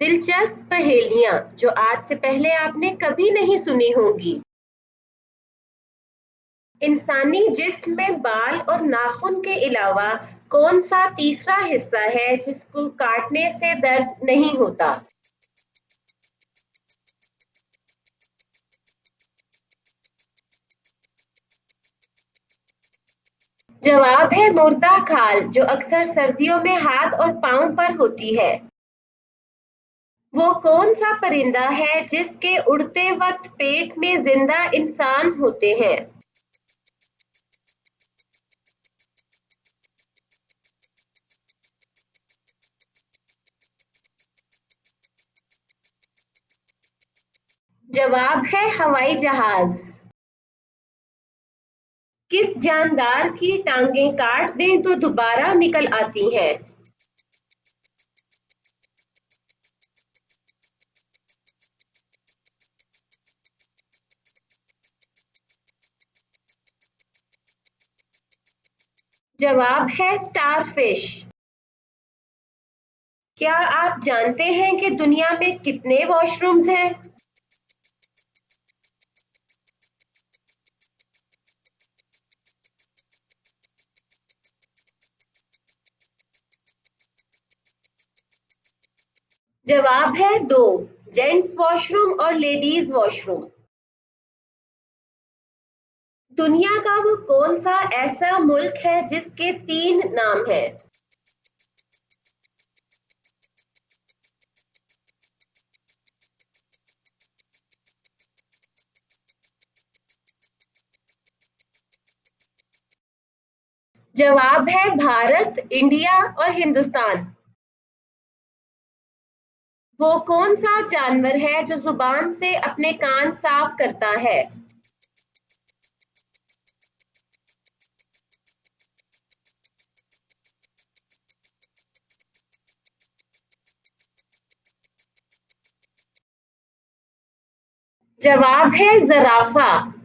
दिलचस्प पहेलियां जो आज से पहले आपने कभी नहीं सुनी होंगी। इंसानी जिस्म में बाल और नाखून के अलावा कौन सा तीसरा हिस्सा है जिसको काटने से दर्द नहीं होता? जवाब है मुर्दा खाल, जो अक्सर सर्दियों में हाथ और पांव पर होती है। वो कौन सा परिंदा है जिसके उड़ते वक्त पेट में जिंदा इंसान होते हैं? जवाब है हवाई जहाज। किस जानदार की टांगें काट दें तो दोबारा निकल आती हैं? जवाब है स्टारफिश। क्या आप जानते हैं कि दुनिया में कितने वॉशरूम्स हैं? जवाब है दो, जेंट्स वॉशरूम और लेडीज वॉशरूम। दुनिया का वो कौन सा ऐसा मुल्क है जिसके तीन नाम हैं? जवाब है भारत, इंडिया और हिंदुस्तान। वो कौन सा जानवर है जो जुबान से अपने कान साफ करता है? जवाब है जराफा।